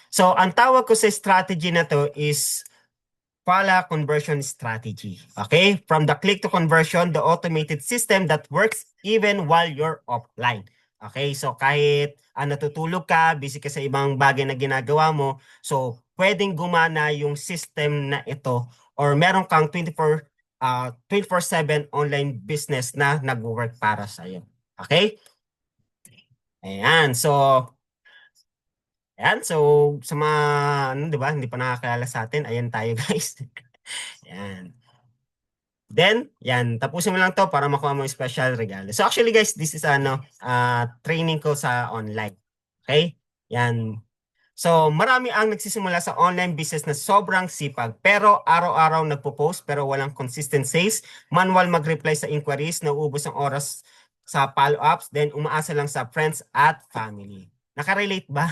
So, ang tawag ko sa strategy na to is Pala conversion strategy. Okay? From the click to conversion, the automated system that works even while you're offline. Okay? So kahit natutulog ka, busy ka sa ibang bagay na ginagawa mo, so pwedeng gumana yung system na ito or meron kang 24/7 online business na nag-work para sa iyo. Okay? Ayan. So sa mga, ano, di ba, hindi pa nakakilala sa atin, ayan tayo guys. Ayan. Then, yan, tapusin mo lang to para makuha mo yung special regalo. So actually guys, this is training ko sa online. Okay? Yan. So marami ang nagsisimula sa online business na sobrang sipag pero araw-araw nagpo-post pero walang consistent sales, manual mag-reply sa inquiries, nauubos ang oras sa follow-ups, then umaasa lang sa friends at family. Nakarelate ba?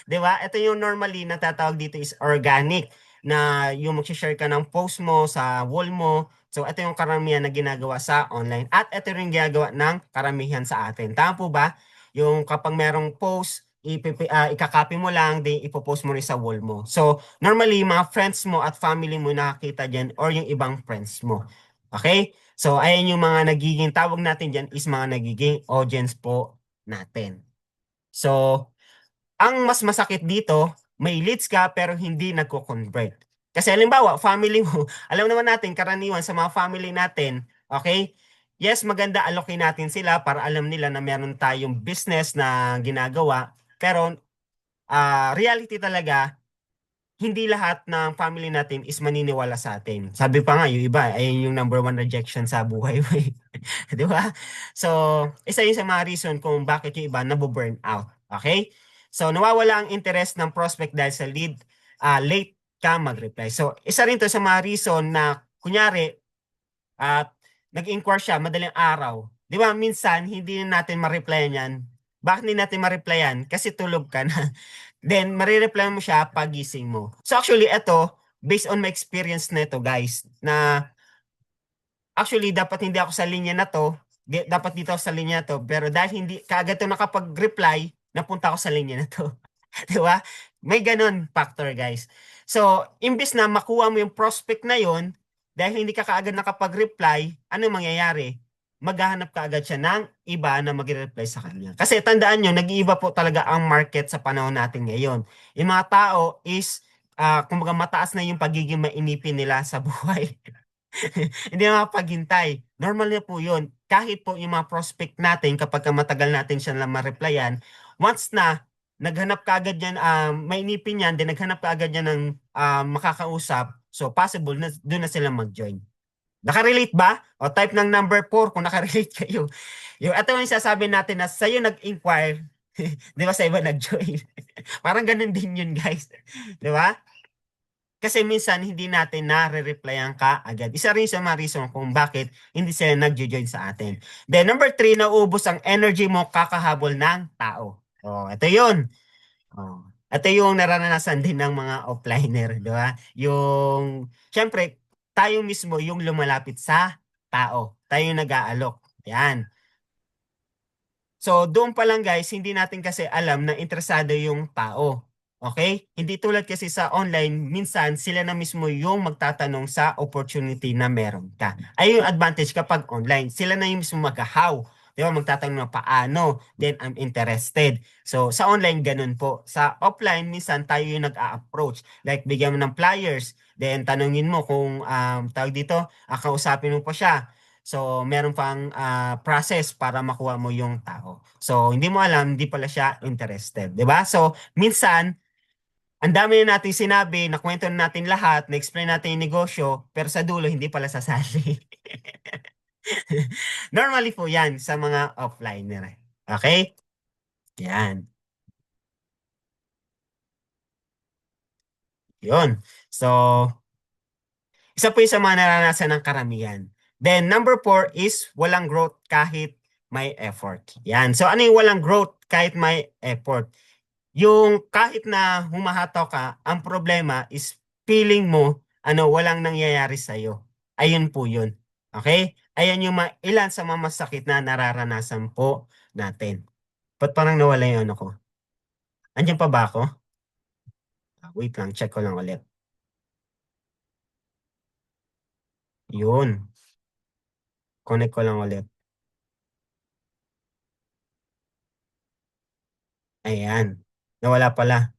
'Di ba? Ito yung normally natatawag dito is organic na yung mag-share ka ng post mo sa wall mo. So, ito yung karamihan na ginagawa sa online. At ito rin ginagawa ng karamihan sa atin. Tama po ba? Yung kapag merong post, ikakopy mo lang, then ipopost mo rin sa wall mo. So, normally, mga friends mo at family mo nakakita dyan or yung ibang friends mo. Okay? So, ayan yung mga nagiging, tawag natin dyan is mga nagiging audience po natin. So, ang mas masakit dito, may leads ka pero hindi nagko-convert. Kasi halimbawa, family mo, alam naman natin, karaniwan sa mga family natin, okay? Yes, maganda alokin natin sila para alam nila na meron tayong business na ginagawa. Pero reality talaga, hindi lahat ng family natin is maniniwala sa atin. Sabi pa nga, yung iba, ayun yung number one rejection sa buhay mo. Di ba? So, isa yun sa mga reason kung bakit yung iba nabuburn out. Okay? So, nawawala ang interest ng prospect dahil sa lead, late ka mag-reply. So, isa rin to sa mga reason na, kunyari, at nag-inquire siya madaling araw. Di ba, minsan, hindi natin ma-replyan yan. Bakit hindi natin ma-replyan? Kasi tulog ka na. Then, marireply mo siya pag gising mo. So, actually, ito, based on my experience na ito, guys, na actually, dapat hindi ako sa linya na to. Dapat dito ako sa linya na to. Pero dahil hindi, kaagad to nakapag-reply, napunta ako sa linya na to. Di ba? May ganun factor, guys. So, imbis na makuha mo yung prospect na yon, dahil hindi ka kaagad nakapag-reply, ano mangyayari? Maghahanap ka agad siya ng iba na mag-reply sa kanya. Kasi tandaan nyo, nag-iiba po talaga ang market sa panahon natin ngayon. Yung mga tao is, kumbaga mataas na yung pagiging mainipin nila sa buhay. Hindi na makapaghintay. Normal na po yun. Kahit po yung mga prospect natin, kapag matagal natin siya na ma-replyan, once na naghanap ka agad yan, may inipin yan, then naghanap ka agad yan ng makakausap, so possible na doon na sila mag-join. Nakarelate ba? O type ng number 4 kung nakarelate kayo. Yung, ito yung sasabi natin na sa'yo nag-inquire, di ba sa iba nag-join? Parang ganun din yun, guys. Di ba? Kasi minsan hindi natin nare-replyan ka agad. Isa rin sa mga reason kung bakit hindi sila nag-join sa atin. Then number 3, nauubos ang energy mo kakahabol ng tao. Oh, ito 'yun. Oh. Ito yung naranasan din ng mga offliner, di ba? Yung, syempre, tayo mismo yung lumalapit sa tao. Tayo yung nag-aalok. Yan. So, doon pa lang guys, hindi natin kasi alam na interesado yung tao. Okay? Hindi tulad kasi sa online, minsan sila na mismo yung magtatanong sa opportunity na meron ka. Ay yung advantage kapag online. Sila na yung mismo mag-how. Di ba? Magtatanong na paano, then I'm interested. So, sa online, ganun po. Sa offline, minsan tayo yung nag-a-approach. Like, bigyan mo ng flyers, then tanungin mo kung, tawag dito, kausapin mo pa siya. So, meron pang process para makuha mo yung tao. So, hindi mo alam, hindi pala siya interested. 'Di ba? So, minsan, ang dami na natin sinabi, nakwento na natin lahat, na-explain natin yung negosyo, pero sa dulo, hindi pala sasali. Normally po yan sa mga offliner. Okay? Yan. Yun. So, isa po yung sa mga naranasan ng karamihan. Then, number 4 is walang growth kahit may effort. Yan. So, ano yung walang growth kahit may effort? Yung kahit na humahataw ka, ang problema is feeling mo, walang nangyayari sa'yo. Ayun po yun. Okay? Ayan yung ilan sa mga masakit na nararanasan po natin. Ba't parang nawala yung ano ko? Andiyan pa ba ako? Wait lang, check ko lang ulit. Yun. Connect ko lang ulit. Ayan. Nawala pala.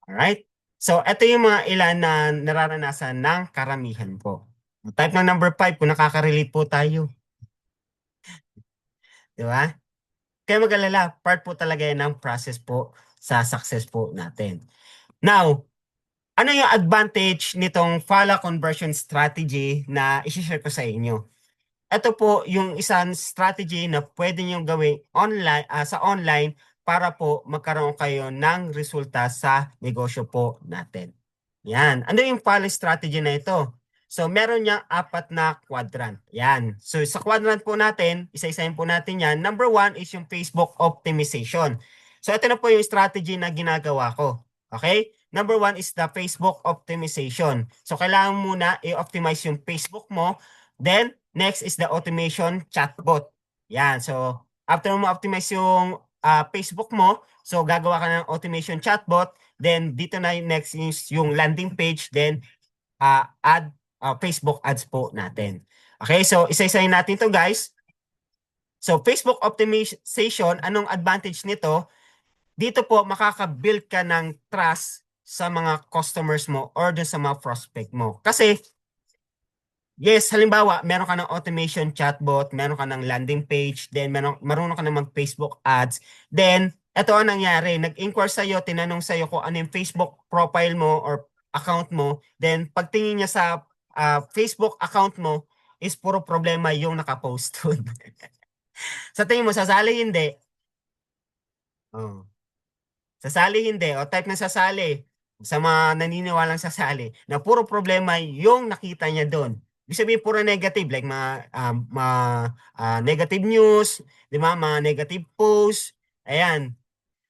Alright? So, ito yung mga ilan na nararanasan ng karamihan po. Type ng number 5 kung nakaka-relate po tayo. Di ba? Kaya mag-alala, part po talaga yan ng process po sa success po natin. Now, ano yung advantage nitong Fala conversion strategy na i-share ko sa inyo? Ito po yung isang strategy na pwede nyo gawin online, sa online para po magkaroon kayo ng resulta sa negosyo po natin. Yan. Ano yung Fala strategy na ito? So, meron niyang apat na quadrant. Yan. So, sa quadrant po natin, isa-isahin po natin yan. Number one is yung Facebook optimization. So, ito na po yung strategy na ginagawa ko. Okay? Number one is the Facebook optimization. So, kailangan muna i-optimize yung Facebook mo. Then, next is the automation chatbot. Yan. So, after mo optimize yung Facebook mo, so gagawa ka ng automation chatbot. Then, dito na yung next is yung landing page. Then, add Facebook ads po natin. Okay, so isa-isahin natin to guys. So, Facebook optimization, anong advantage nito? Dito po, makaka-build ka ng trust sa mga customers mo or dun sa mga prospect mo. Kasi, yes, halimbawa, meron ka ng automation chatbot, meron ka ng landing page, then marunong ka na mag-Facebook ads. Then, ito ang nangyari. Nag-inquire sa'yo, tinanong sa'yo kung ano yung Facebook profile mo or account mo. Then, pagtingin niya sa Facebook account mo, is puro problema yung nakapost doon. Sa tingin mo, sasali hindi? Oh. Sasali hindi. O type na sasali. Sa mga naniniwalang sasali. Na puro problema yung nakita niya doon. Ibig sabihin puro negative. Like mga negative news. Di ba? Mga negative posts. Ayan.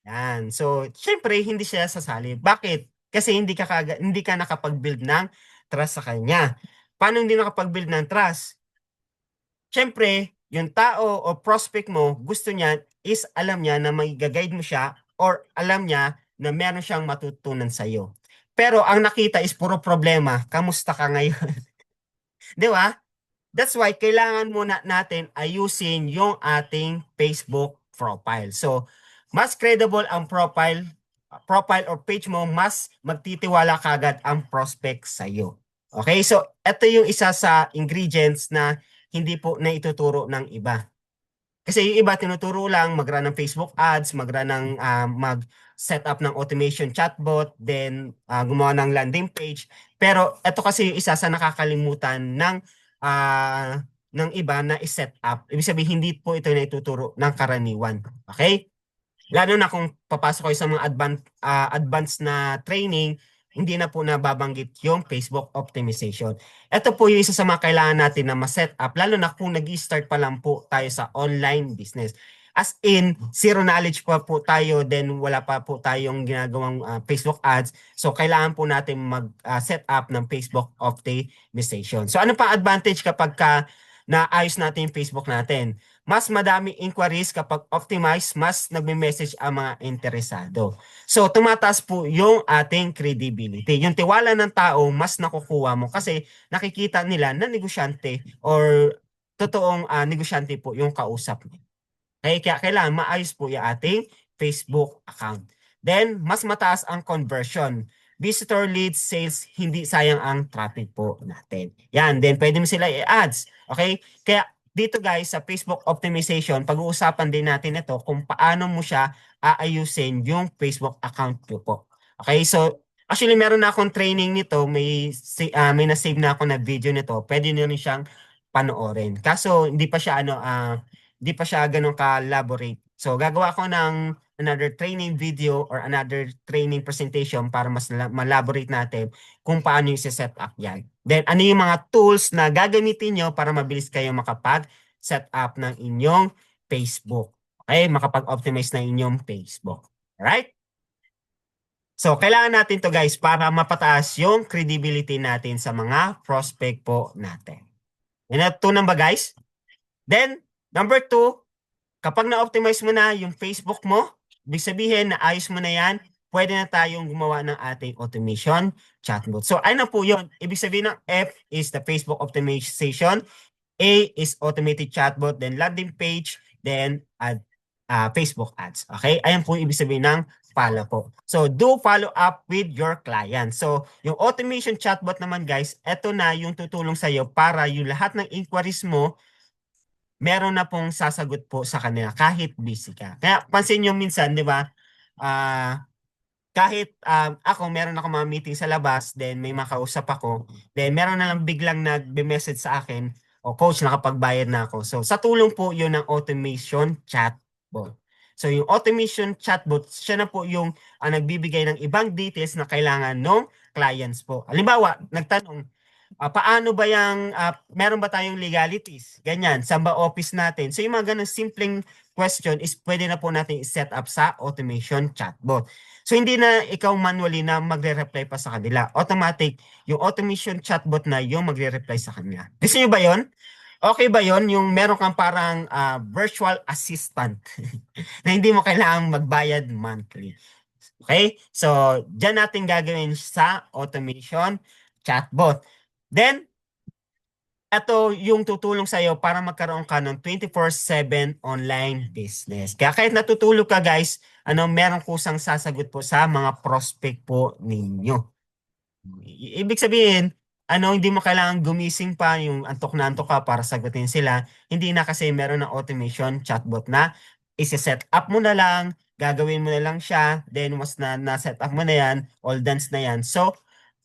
Yan. So, syempre, hindi siya sasali. Bakit? Kasi hindi ka nakapag-build ng trust sa kanya. Paano hindi nakapag-build ng trust? Siyempre, yung tao o prospect mo, gusto niya is alam niya na may guide mo siya or alam niya na meron siyang matutunan sa iyo. Pero ang nakita is puro problema. Kamusta ka ngayon? Di ba? That's why kailangan muna natin ayusin yung ating Facebook profile. So, mas credible ang profile or page mo, mas magtitiwala kagad ang prospect sa iyo. Okay? So, ito yung isa sa ingredients na hindi po na ituturo ng iba. Kasi yung iba tinuturo lang mag-run ng Facebook ads, mag-run ng mag-set up ng automation chatbot, then gumawa ng landing page. Pero ito kasi yung isa sa nakakalimutan ng iba na i-set up. Ibig sabihin hindi po ito na ituturo ng karaniwan. Okay? Lalo na kung papasok kayo sa mga advanced na training, hindi na po nababanggit yung Facebook optimization. Ito po yung isa sa mga kailangan natin na ma-set up, lalo na kung nag-start pa lang po tayo sa online business. As in, zero knowledge pa po tayo, then wala pa po tayong ginagawang Facebook ads. So, kailangan po natin mag-set up ng Facebook optimization. So, ano pa advantage kapag naayos natin yung Facebook natin? Mas madami inquiries kapag optimize, mas nagme-message ang mga interesado. So, tumataas po yung ating credibility. Yung tiwala ng tao, mas nakukuha mo kasi nakikita nila na negosyante or totoong negosyante po yung kausap niya. Kaya kailangan maayos po yung ating Facebook account. Then, mas mataas ang conversion. Visitor leads, sales, hindi sayang ang traffic po natin. Yan, then pwede mo sila i-ads. Okay? Kaya dito guys, sa Facebook optimization, pag-uusapan din natin ito kung paano mo siya aayusin yung Facebook account nyo po. Okay? So, actually meron na akong training nito. May na-save na ako na video nito. Pwede nyo rin siyang panoorin. Kaso, hindi pa siya ganun ka-elaborate. So, gagawa ko ng another training video or another training presentation para mas malaborate natin kung paano yung set up yan. Then, ano yung mga tools na gagamitin nyo para mabilis kayo makapag-set up ng inyong Facebook. Okay? Makapag-optimize ng inyong Facebook. Alright? So, kailangan natin to guys para mapataas yung credibility natin sa mga prospect po natin. Yan na tunan ba guys? Then, number 2, kapag na-optimize mo na yung Facebook mo, ibig sabihin na ayos mo na yan, pwede na tayong gumawa ng ating automation chatbot. So, ano po yun? Ibig sabihin ng F is the Facebook optimization, A is automated chatbot, then landing page, then Facebook ads. Okay? Ayan po ibig sabihin ng follow po. So, do follow up with your client. So, yung automation chatbot naman guys, eto na yung tutulong sa iyo para yung lahat ng inquiries mo, meron na pong sasagot po sa kanila kahit busy ka. Kaya pansin nyo minsan, di ba, kahit ako, meron ako mga meeting sa labas, then may makausap ako, then meron na lang biglang nagbe-message sa akin, o coach, nakapagbayad na ako. So, sa tulong po yun ng automation chatbot. So, yung automation chatbot, siya na po yung nagbibigay ng ibang details na kailangan ng clients po. Halimbawa, nagtanong, paano ba yung, meron ba tayong legalities? Ganyan, saan ba office natin? So, yung mga ganun simpleng question is pwede na po natin i-set up sa automation chatbot. So, hindi na ikaw manually na magre-reply pa sa kanila. Automatic, yung automation chatbot na yung magre-reply sa kanila. Gusto nyo ba yon? Okay ba yon? Yung meron kang parang virtual assistant na hindi mo kailangang magbayad monthly. Okay? So, dyan natin gagawin sa automation chatbot. Then, ito yung tutulong sa iyo para magkaroon ka ng 24/7 online business. Kaya kahit natutulog ka guys, meron kusang sasagot po sa mga prospect po ninyo. Ibig sabihin, hindi mo kailangan gumising pa yung antok na antok ka para sagutin sila. Hindi na kasi meron ng automation chatbot na isi-set up mo na lang, gagawin mo na lang siya, then once na-set up mo na yan, all done na yan. So,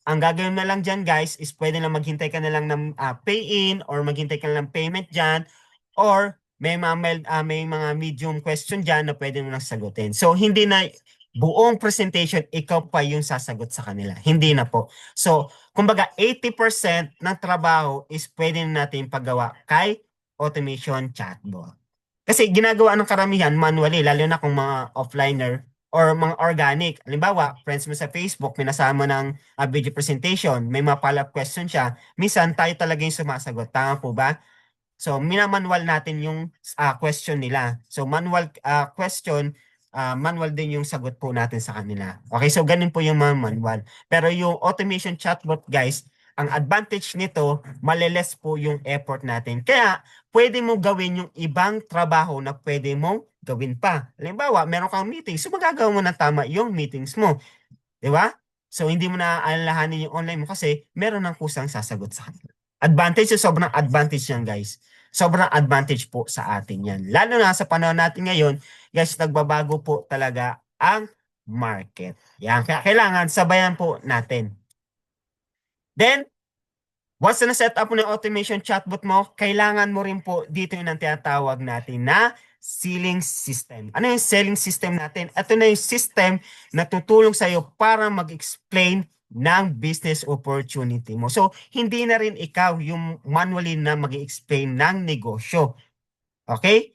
ang gagawin na lang dyan guys is pwede lang maghintay ka na lang ng pay-in or maghintay ka na lang payment dyan or may mga medium question dyan na pwede mo lang sagutin. So, hindi na buong presentation, ikaw pa yung sasagot sa kanila. Hindi na po. So, kumbaga 80% ng trabaho is pwede na natin paggawa kay automation chatbot. Kasi ginagawa ng karamihan manually, lalo na kung mga offliner or mga organic. Halimbawa, friends mo sa Facebook, pinasama ng video presentation, may mga follow-up question siya. Minsan, tayo talaga yung sumasagot. Tama po ba? So, minamanual natin yung question nila. So, manual question, manual din yung sagot po natin sa kanila. Okay, so ganun po yung mga manual. Pero yung automation chatbot, guys, ang advantage nito, maliles po yung effort natin. Kaya, pwede mo gawin yung ibang trabaho na pwede mong gawin pa. Halimbawa, meron kang meeting, so magagawa mo na tama yung meetings mo. Di ba? So, hindi mo na alalahanin yung online mo kasi meron ng kusang sasagot sa kanila. Advantage, so sobrang advantage yan, guys. Sobrang advantage po sa atin yan. Lalo na sa panahon natin ngayon, guys, nagbabago po talaga ang market. Yan. Kaya kailangan sabayan po natin. Then, once na set up mo ng automation chatbot mo, kailangan mo rin po dito yung tinatawag natin na selling system. Ano yung selling system natin? Ito na yung system na tutulong sa iyo para mag-explain ng business opportunity mo. So, hindi na rin ikaw yung manually na mag-explain ng negosyo. Okay?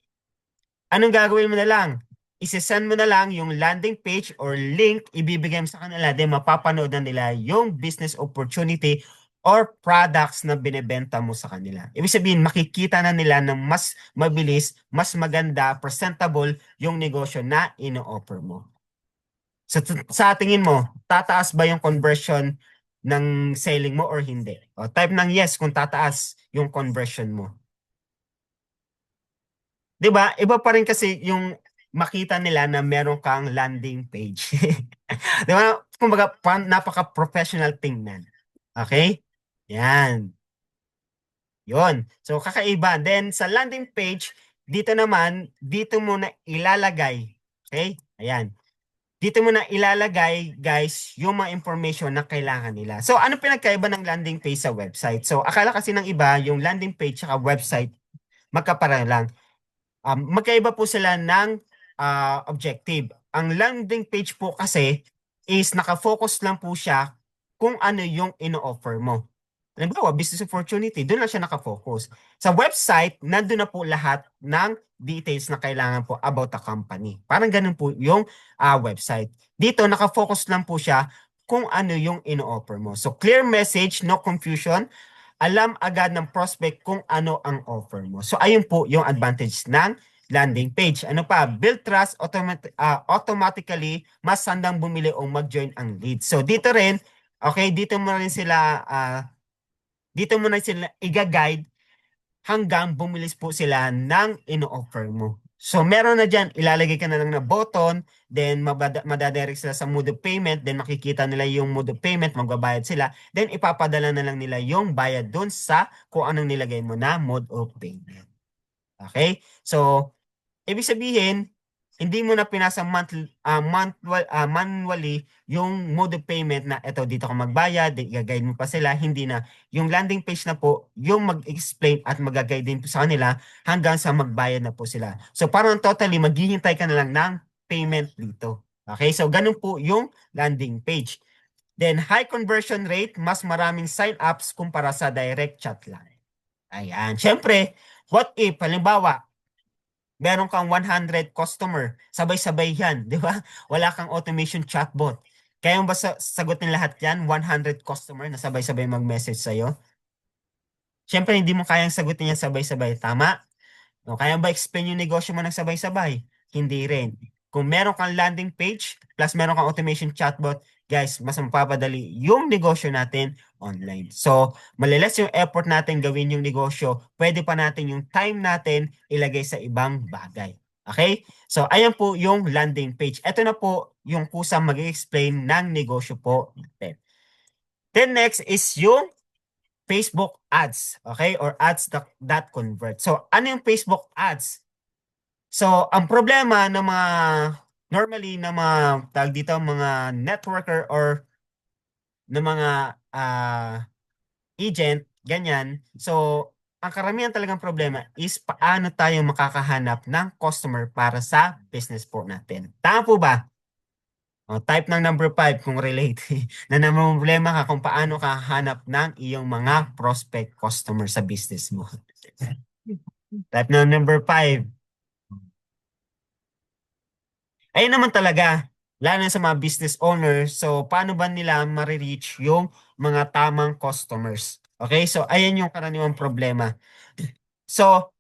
Anong gagawin mo na lang? Isesend mo na lang yung landing page or link, ibibigay mo sa kanila, then mapapanood na nila yung business opportunity or products na binebenta mo sa kanila. Ibig sabihin, makikita na nila ng mas mabilis, mas maganda, presentable yung negosyo na ino-offer mo. Sa tingin mo, tataas ba yung conversion ng selling mo or hindi? O, type ng yes kung tataas yung conversion mo. 'Di ba? Iba pa rin kasi yung makita nila na meron kang landing page. 'Di ba? Kumbaga, napaka-professional tingnan. Okay? Yan. Yon. So, kakaiba. Then, sa landing page, dito naman, dito mo na ilalagay. Okay? Ayan. Dito mo na ilalagay, guys, yung mga information na kailangan nila. So, ano pinagkaiba ng landing page sa website? So, akala kasi ng iba, yung landing page at website, magkaparang lang. Magkaiba po sila ng objective. Ang landing page po kasi is nakafocus lang po siya kung ano yung ino-offer mo. Halimbawa, business opportunity, doon lang siya nakafocus. Sa website, nandun na po lahat ng details na kailangan po about the company. Parang ganun po yung website. Dito, nakafocus lang po siya kung ano yung ino-offer mo. So, clear message, no confusion. Alam agad ng prospect kung ano ang offer mo. So, ayun po yung advantage ng landing page. Ano pa? Build trust automatically, mas handang bumili o mag-join ang lead. So dito rin, okay, dito mo na sila i-guide hanggang bumilis po sila ng ino-offer mo. So meron na dyan, ilalagay ka na lang na button, then madadirect sila sa mode of payment, then makikita nila yung mode of payment, magbabayad sila, then ipapadala na lang nila yung bayad dun sa kung anong nilagay mo na mode of payment. Okay? So, ibig sabihin, hindi mo na pinasa manually yung mode of payment na eto dito ka magbayad, i-guide mo pa sila, hindi na. Yung landing page na po, yung mag-explain at mag-guide din po sa kanila hanggang sa magbayad na po sila. So parang totally, maghihintay ka na lang ng payment dito. Okay, so ganun po yung landing page. Then high conversion rate, mas maraming sign-ups kumpara sa direct chat lang. Ayan. Siyempre, what if, halimbawa, meron kang 100 customer, sabay-sabay yan, di ba? Wala kang automation chatbot. Kaya mo ba sagutin lahat yan, 100 customer na sabay-sabay mag-message sa'yo? Siyempre, hindi mo kayang sagutin yan sabay-sabay. Tama? O, kaya ba explain yung negosyo mo ng sabay-sabay? Hindi rin. Kung meron kang landing page, plus meron kang automation chatbot, guys, mas mapapadali yung negosyo natin online. So, malilas yung effort natin gawin yung negosyo, pwede pa natin yung time natin ilagay sa ibang bagay. Okay? So, ayan po yung landing page. Ito na po yung kusang mag-explain ng negosyo po natin. Then next is yung Facebook ads, okay? Or ads that convert. So, ano yung Facebook ads? So, ang problema ng mga normally ng mga tag dito mga networker or ng mga agent, ganyan. So, ang karamihan talagang problema is paano tayo makakahanap ng customer para sa business po natin. Tama po ba? O, type ng number 5 kung relate. Na naman problema ka kung paano ka hanap ng iyong mga prospect customer sa business mo. Type ng number 5. Ayun naman talaga, lalo na sa mga business owners. So, paano ba nila ma-reach yung mga tamang customers? Okay, so ayan yung karaniwang problema. So,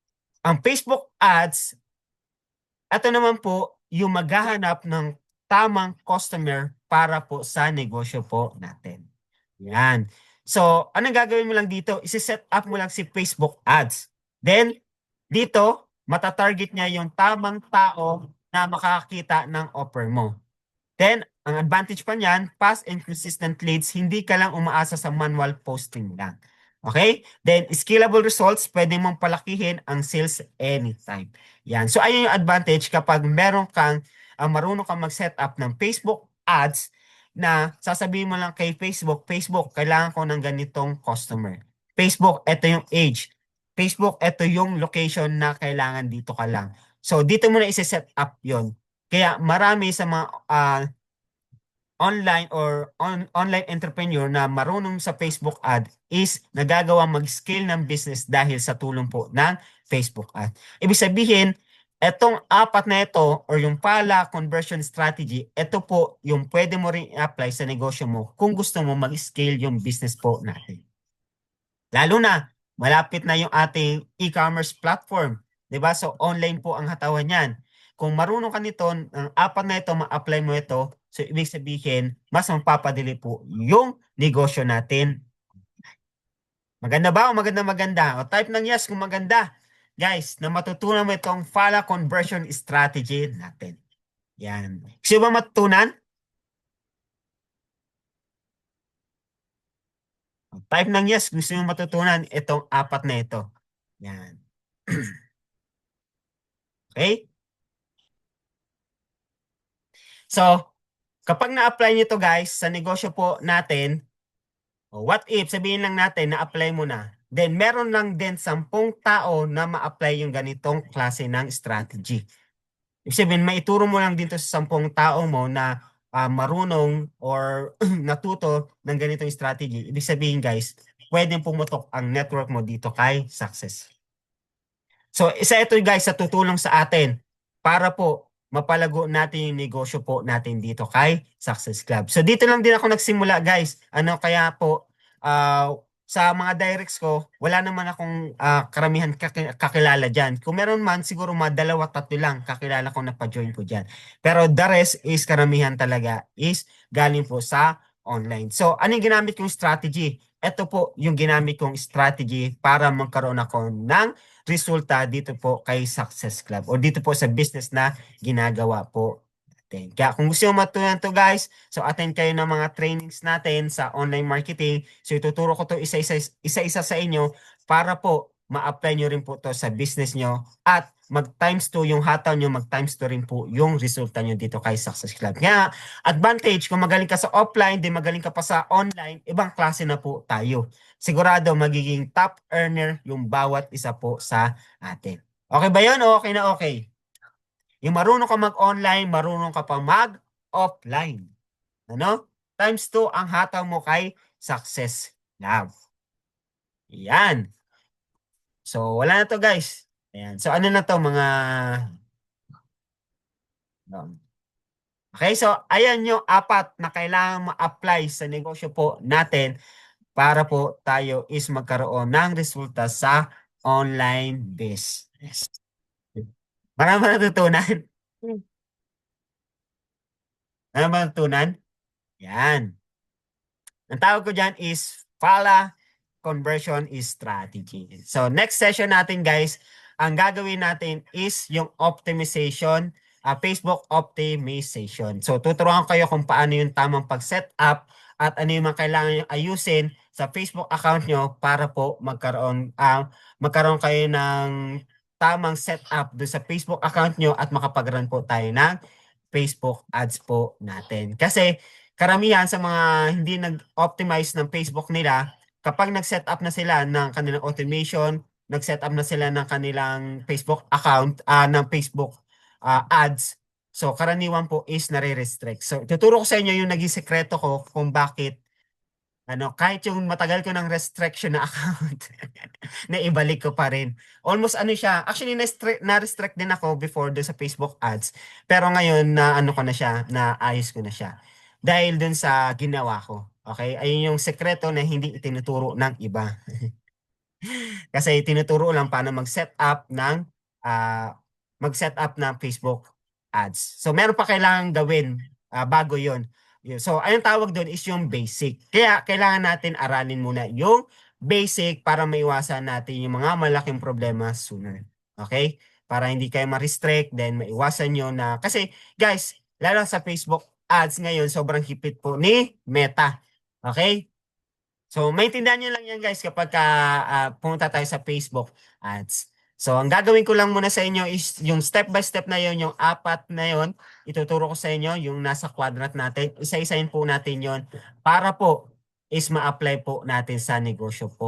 ang Facebook ads, ito naman po yung maghahanap ng tamang customer para po sa negosyo po natin. Yan. So, anong gagawin mo lang dito? Isi-set up mo lang si Facebook ads. Then, dito, matatarget niya yung tamang tao na makakakita ng offer mo. Then, ang advantage pa niyan, fast and consistent leads, hindi ka lang umaasa sa manual posting lang. Okay? Then, scalable results, pwede mong palakihin ang sales anytime. Yan. So, ayun yung advantage kapag meron kang, marunong kang mag-set up ng Facebook ads na sasabihin mo lang kay Facebook, Facebook, kailangan ko ng ganitong customer. Facebook, ito yung age. Facebook, ito yung location na kailangan dito ka lang. So, dito mo na isi-set up yon. Kaya marami sa mga online or online entrepreneur na marunong sa Facebook ad is nagagawa mag-scale ng business dahil sa tulong po ng Facebook ad. Ibig sabihin, etong apat na ito or yung pala conversion strategy, ito po yung pwede mo rin i-apply sa negosyo mo kung gusto mo mag-scale yung business po natin. Lalo na, malapit na yung ating e-commerce platform. 'Di ba? So, online po ang hatawan niyan. Kung marunong ka nito, ang apat na ito, ma-apply mo ito, so ibig sabihin, mas mapapadali po yung negosyo natin. Maganda ba o maganda? O type ng yes kung maganda. Guys, na matutunan mo itong Fala conversion strategy natin. Yan. Gusto ba matutunan? Type ng yes, gusto mo matutunan itong apat na ito. Yan. Okay? So, kapag na-apply nyo to guys, sa negosyo po natin, what if, sabihin lang natin, na-apply mo na. Then, meron lang din 10 tao na ma-apply yung ganitong klase ng strategy. Ibig sabihin, maituro mo lang dito sa 10 tao mo na marunong or natuto ng ganitong strategy. Ibig sabihin guys, pwedeng pumutok ang network mo dito kay Success. So, isa ito guys sa tutulong sa atin para po mapalago natin yung negosyo po natin dito kay Success Club. So, dito lang din ako nagsimula guys. Ano kaya po, sa mga directs ko, wala naman akong karamihan kakilala dyan. Kung meron man, siguro mga dalawa, tatlo lang kakilala ko na pa-join ko dyan. Pero the rest is karamihan talaga is galing po sa online. So, ano yung ginamit kong strategy? Ito po yung ginamit kong strategy para magkaroon ako ng resulta dito po kay Success Club o dito po sa business na ginagawa po natin. Kaya kung gusto nyo matunan to guys, so attend kayo ng mga trainings natin sa online marketing. So ituturo ko to isa-isa sa inyo para po ma-apply nyo rin po to sa business nyo at mag times 2 yung hataw nyo, mag times 2 rin po yung resulta nyo dito kay Success Club. Kaya advantage, kung magaling ka sa offline, di magaling ka pa sa online, ibang klase na po tayo. Sigurado magiging top earner yung bawat isa po sa atin. Okay ba yun o okay na okay? Yung marunong ka mag-online, marunong ka pa mag-offline. Ano? Times 2 ang hataw mo kay Success Lab. Yan. So, wala na to guys. Ayan. So, ano na to mga... Okay, so ayan yung apat na kailangan ma-apply sa negosyo po natin para po tayo is magkaroon ng resulta sa online business. Marami natutunan. Marami natutunan. Yan. Ang tawag ko dyan is Fala Conversion Strategy. So next session natin guys, ang gagawin natin is yung optimization, Facebook optimization. So tuturuan kayo kung paano yung tamang pag-set up at ano yung mga kailangan yung ayusin sa Facebook account nyo para po magkaroon kayo ng tamang setup doon sa Facebook account nyo at makapag-run po tayo ng Facebook ads po natin. Kasi karamihan sa mga hindi nag-optimize ng Facebook nila, kapag nag-set up na sila ng kanilang automation, nag-set up na sila ng kanilang Facebook account, ng Facebook ads, so karaniwan po is nare-restrict. So tuturo ko sa inyo yung naging sekreto ko kung bakit kahit yung matagal ko ng restriction na account, na ibalik ko pa rin. Almost ano siya, actually na-restrict din ako before do sa Facebook ads. Pero ngayon na ano ko na siya, na ayos ko na siya. Dahil dun sa ginawa ko. Okay? Ayun yung sekreto na hindi itinuturo ng iba. Kasi tinuturo lang paano mag-set up ng Facebook ads. So meron pa kailangan gawin bago 'yon. So ayun tawag doon is yung basic. Kaya kailangan natin aralin muna yung basic para maiwasan natin yung mga malaking problema sooner. Okay? Para hindi kayo ma-restrict, then maiwasan nyo na kasi guys, lalo sa Facebook ads ngayon sobrang hipit po ni Meta. Okay? So, maintindihan nyo lang yan guys kapag pumunta tayo sa Facebook ads. So, ang gagawin ko lang muna sa inyo is yung step by step na yon, yung apat na yon, ituturo ko sa inyo yung nasa quadrant natin. Isa-isahin po natin yon para po is ma-apply po natin sa negosyo po